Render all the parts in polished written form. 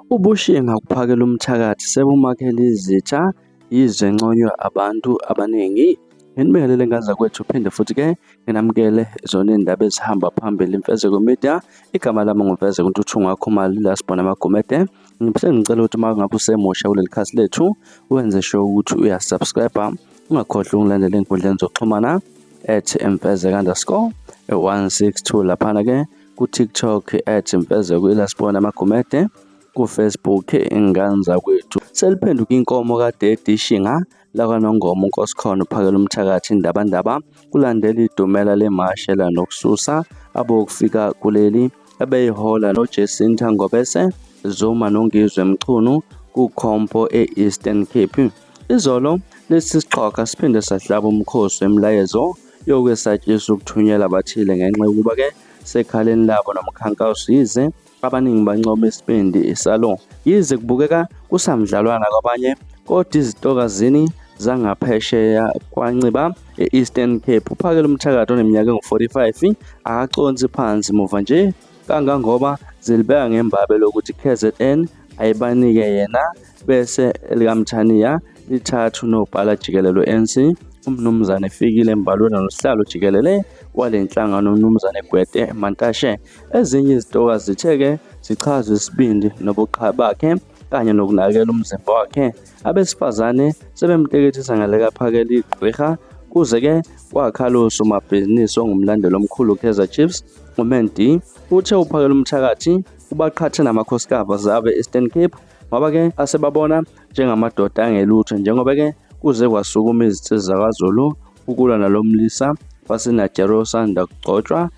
Ubushinga kuphakela umthakathi sebumakhela izitha yize nconywa abantu abaningi. Nginibingelele ngaza kwethu phinde futhi-ke nginamukele zona iy'ndaba ezihamba phambili Imfezeko Media. Igama lami nguMfezeko Ntuthunga Khumalo la sibona Magumede. Ngicela ukuthi uma ngabe usemusha kuleli khasi lethu wenze sure ukuthi uyasubscribe, ungakhohlwa ukungilandela ey'nkundleni zokuxhumana @mfezeko_162 laphana-ke ku-TikTok @mfezeko ila sibona Magumede. KuFacebook ingane zakwethu seliphenduka inkomo kade edishinga lakwaNongoma uNkosikhona uphakela umthakathi indabandaba kulandela idumela lemashela nokususa abokufika kuleli abeyihola noJacinta Ngobese Zuma noNgizwe Mchunu kukhompo e-Eastern Cape. Izolo lesi siqoka siphinde sahlaba umkhosi wemlayezo yokwesatshisa ukuthunyelwa abathile ngenxa yokuba-ke sekhaleni labo nomkhankaso yize abaningi bancoma isibindi isalo yize kubukeka kusamdlalwana kwabanye, kodwa izitokazini zangaphesheya kwanciba e-Eastern Cape uphakela umthakathi oneminyaka engu-45 akaconsi phansi muva nje kangangoba zilibeka ngembabe lokuthi KZN ayibanike yena bese likaMthaniya lithathu nobhala jikelele ANC umnumzane Fikile Mbalula nosihlalo jikelele walenhlangano umnumzane Gwede Mantashe. Ezinye izitokazi zithe-ke zichaza isibindi nobuqha bakhe kanye nokunakekela umzimba wakhe. Abesifazane sebemtekethisa ngale kaphakela igqwirha kuze-ke kwakhala usomabhizinisi ongumlandeli omkhulu Kaizer Chiefs uMandy uthe uphakela umthakathi ubaqhathe namakhosikazi zabe Eastern Cape ngoba-ke asebabona njengamadoda angelutho njengoba-ke kuze kwasukuma izithethi zakwaZulu ukulwa nalo mlisa waseNigeria osanda kugcotshwa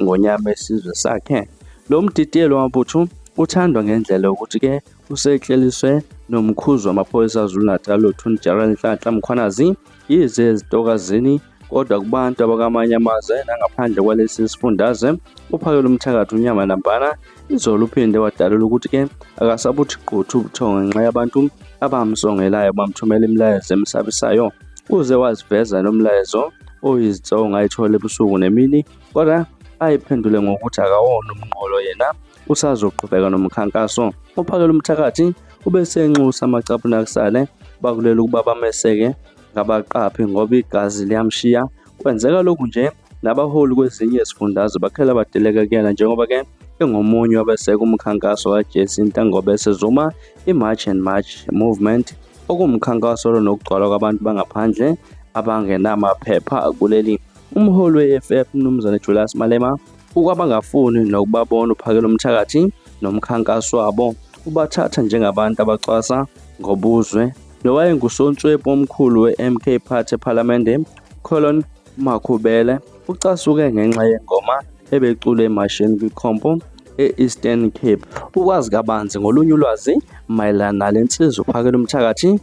ngonyama esizwe sakhe. Lo mdidiyelo wamabutho uthandwa ngendlela yokuthi-ke usekleliswe nomkhuzi wamaphoyisa aZulu-Natal uThuni Gerald Nhlanhla Mkhwanazi yize ezitokazini kodwa kubantu abakamanye amazwe nangaphandle kwalesi sifundazwe uphakela umthakathi uNyama Nambana izolo uphinde wadalela ukuthi-ke akasabuthi quthu ubuthongo ngenxa yabantu abamsongelayo bamthumela imilayezo emsabisayo uze waziveza nomlayezo oyizitsonga ayithole ebusuku nemini kodwa ayiphendule ngokuthi akawona umnqolo yena usazoqhubeka nomkhankaso. Uphakela umthakathi ubesenxusa amacaphu akusale bakulela ukuba bameseke ngabaqaphi ngoba igazi liyamshiya. Kwenzeka lokhu nje nabaholi kwezinye izifundazwe bakhela badeleka kuyena njengoba-ke engomunye wabeseka umkhankaso kaJacinta Ngobese Zuma i-March and March Movement okumkhankaso lonokugcwala kwabantu bangaphandle abangenamaphepha kuleli. Umholi we-EFF umnumzane Julius Malema ukubangafuni nokubabona uphakela umthakathi nomkhankaso wabo ubathatha njengabantu abacwasa ngobuzwe. Nowayengusonswepu omkhulu we-MK Party ePhalamende Colon Makhubele ucasuke ngenxa yengoma ebecula emashini kwikhompo e-Eastern Cape. Ukwazi kabanzi ngolunye ulwazi mayelana nalensizwa uphakela umthakathi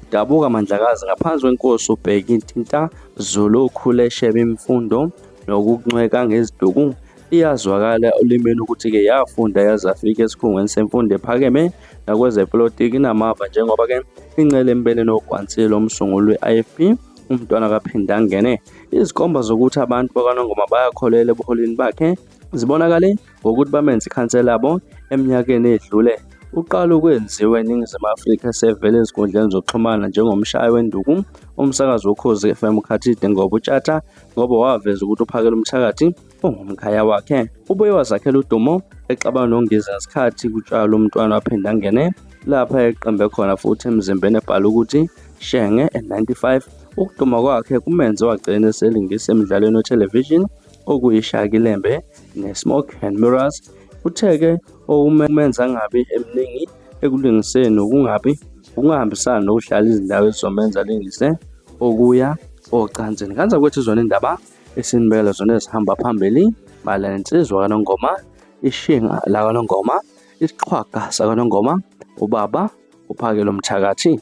udabuka mandlakazi ngaphansi kwenkosi uBheki Ntinta Zulu okhule eshebe imfundo nokuncweka ngeziduku. Iyazwakala olimini ukuthi-ke yafunda yaze afika esikhungweni semfundo ephakeme nakwezepolitiki inamava njengoba-ke incele empeleni ogwansile omsunguli we-IFP umntwana kaphinde angene. Izikomba zokuthi abantu bakwaNongoma bayakholela ebuholini bakhe zibonakale ngokuthi bamenze ikhansela labo eminyakeni edlule. Uqala ukwenziwa eNingizimu Afrika esevele ezinkundleni zokuxhumana njengomshayi wenduku umsakazi wokhozi FM Khathide ngobutshata ngoba waveza ukuthi uphakela umthakathi ongumkhaya wakhe. Ubuye wazakhela udumo exabana noNgizwe ngesikhathi kutshalwa umntwana waphinde angene lapha eqembe khona futhi emzimbeni ebhala ukuthi Shenge N95. Ukuduma kwakhe kumenze wagcina eselingisa emidlalweni wethelevishini okuyishaka ilembe neSmoke and Mirrors. Uthe-ke okumenza angabi eminingi ekulingiseni ukungahambisani nokudlala izindawo ezizomenza alingise okuya ocansini. Kanza kwethu zona indaba esinibekela zona ezihamba phambili mayelana nensizwa kaNongoma, ishinga lakaNongoma, isiqhwaga sakaNongoma, ubaba uphakela umthakathi.